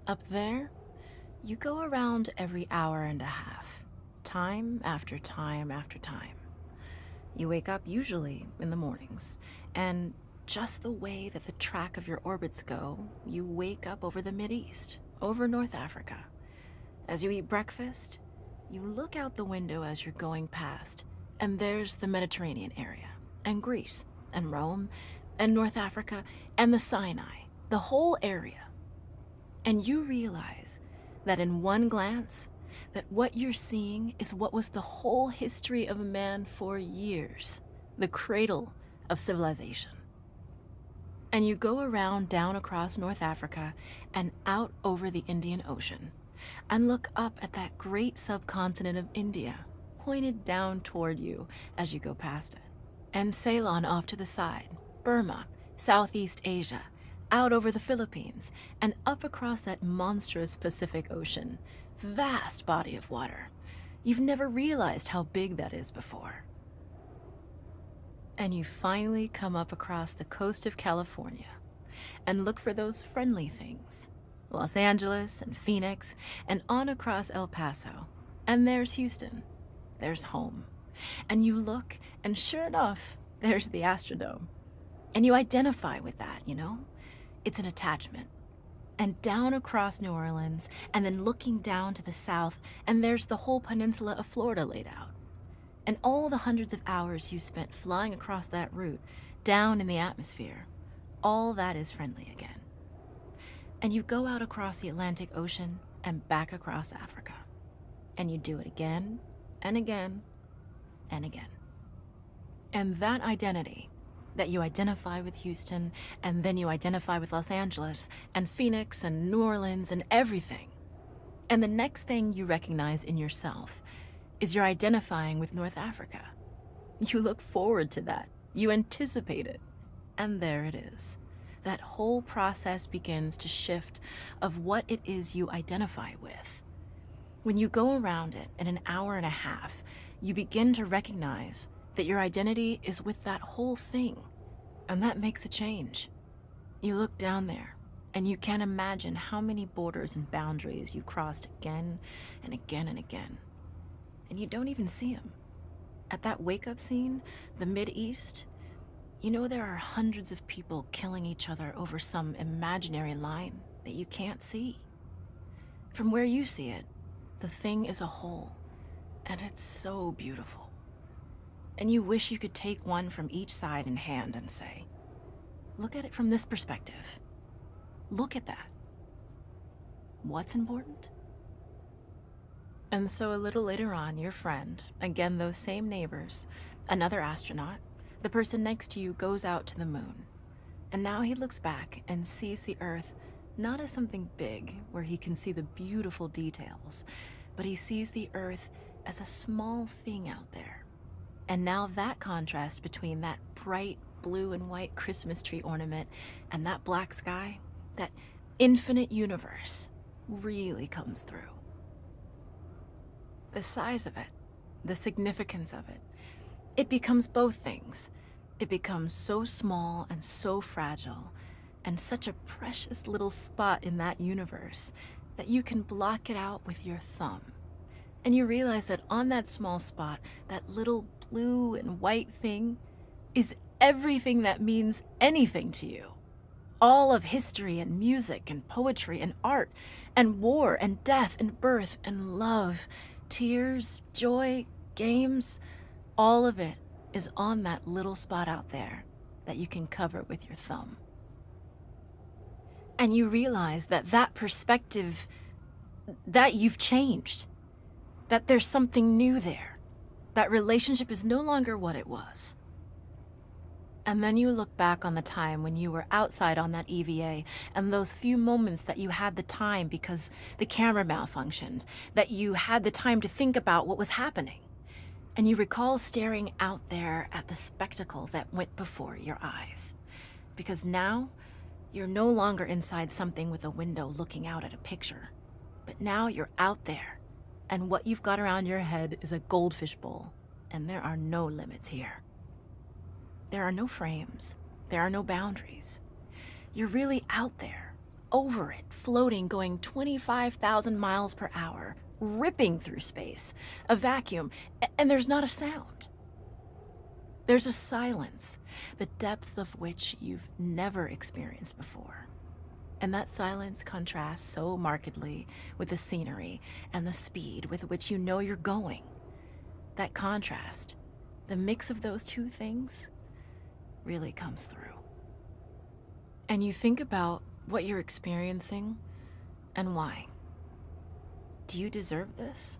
Up there, you go around every hour and a half, time after time after time. You wake up usually in the mornings, and just the way that the track of your orbits go, you wake up over the Mideast, over North Africa. As you eat breakfast, you look out the window as you're going past, and there's the Mediterranean area, and Greece, and Rome, and North Africa, and the Sinai, the whole area. And you realize that in one glance, that what you're seeing is what was the whole history of man for years, the cradle of civilization. And you go around down across North Africa and out over the Indian Ocean and look up at that great subcontinent of India pointed down toward you as you go past it. And Ceylon off to the side, Burma, Southeast Asia, out over the Philippines, and up across that monstrous Pacific Ocean. Vast body of water. You've never realized how big that is before. And you finally come up across the coast of California and look for those friendly things. Los Angeles and Phoenix and on across El Paso. And there's Houston. There's home. And you look, and sure enough, there's the Astrodome. And you identify with that, you know? It's an attachment. And down across New Orleans, and then looking down to the south, and there's the whole peninsula of Florida laid out. And all the hundreds of hours you spent flying across that route, down in the atmosphere, all that is friendly again. And you go out across the Atlantic Ocean and back across Africa. And you do it again, and again, and again. And that identity, that you identify with Houston, and then you identify with Los Angeles, and Phoenix, and New Orleans, and everything. And the next thing you recognize in yourself is you're identifying with North Africa. You look forward to that. You anticipate it. And there it is. That whole process begins to shift of what it is you identify with. When you go around it in an hour and a half, you begin to recognize that your identity is with that whole thing, and that makes a change. You look down there, and you can't imagine how many borders and boundaries you crossed again and again and again, and you don't even see them. At that wake-up scene, the Mideast, you know there are hundreds of people killing each other over some imaginary line that you can't see. From where you see it, the thing is a whole, and it's so beautiful. And you wish you could take one from each side in hand and say, look at it from this perspective. Look at that. What's important? And so a little later on, your friend, again those same neighbors, another astronaut, the person next to you goes out to the moon. And now he looks back and sees the Earth not as something big where he can see the beautiful details, but he sees the Earth as a small thing out there. And now that contrast between that bright blue and white Christmas tree ornament and that black sky, that infinite universe, really comes through. The size of it, the significance of it, it becomes both things. It becomes so small and so fragile, and such a precious little spot in that universe that you can block it out with your thumb. And you realize that on that small spot, that little blue and white thing is everything that means anything to you. All of history and music and poetry and art and war and death and birth and love, tears, joy, games, all of it is on that little spot out there that you can cover with your thumb. And you realize that that perspective, that you've changed, that there's something new there. That relationship is no longer what it was. And then you look back on the time when you were outside on that EVA and those few moments that you had the time because the camera malfunctioned, that you had the time to think about what was happening. And you recall staring out there at the spectacle that went before your eyes. Because now, you're no longer inside something with a window looking out at a picture. But now you're out there, and what you've got around your head is a goldfish bowl, and there are no limits here. There are no frames. There are no boundaries. You're really out there, over it, floating, going 25,000 miles per hour, ripping through space, a vacuum, and there's not a sound. There's a silence, the depth of which you've never experienced before. And that silence contrasts so markedly with the scenery and the speed with which you know you're going. That contrast, the mix of those two things, really comes through. And you think about what you're experiencing and why. Do you deserve this?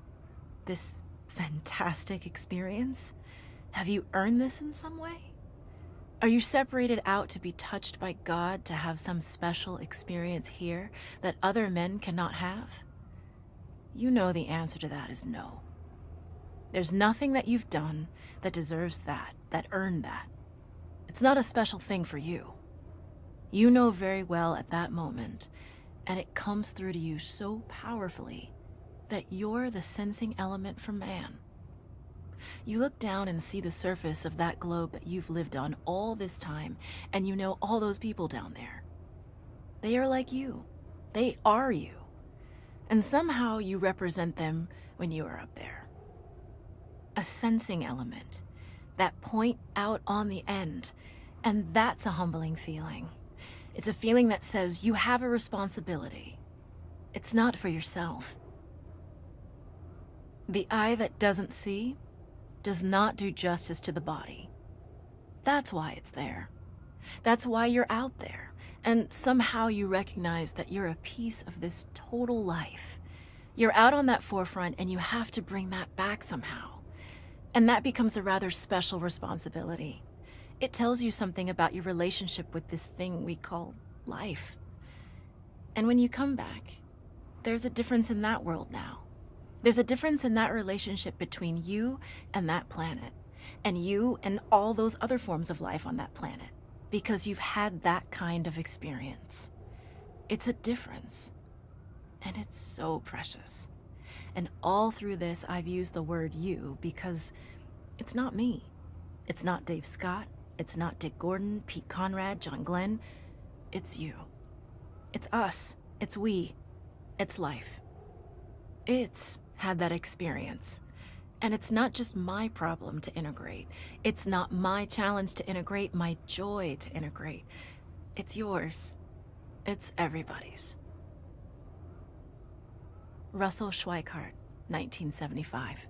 This fantastic experience? Have you earned this in some way? Are you separated out to be touched by God to have some special experience here that other men cannot have? You know the answer to that is no. There's nothing that you've done that deserves that earned that. It's not a special thing for you. You know very well at that moment, and it comes through to you so powerfully that you're the sensing element for man. You look down and see the surface of that globe that you've lived on all this time, and you know all those people down there. They are like you. They are you. And somehow you represent them when you are up there. A sensing element, that point out on the end, and that's a humbling feeling. It's a feeling that says you have a responsibility. It's not for yourself. The eye that doesn't see does not do justice to the body. That's why it's there. That's why you're out there. And somehow you recognize that you're a piece of this total life. You're out on that forefront and you have to bring that back somehow. And that becomes a rather special responsibility. It tells you something about your relationship with this thing we call life. And when you come back, there's a difference in that world now. There's a difference in that relationship between you and that planet, and you and all those other forms of life on that planet, because you've had that kind of experience. It's a difference, and it's so precious. And all through this, I've used the word you because it's not me. It's not Dave Scott. It's not Dick Gordon, Pete Conrad, John Glenn. It's you. It's us. It's we. It's life. It's had that experience. And it's not just my problem to integrate. It's not my challenge to integrate, my joy to integrate. It's yours. It's everybody's. Russell Schweikart, 1975.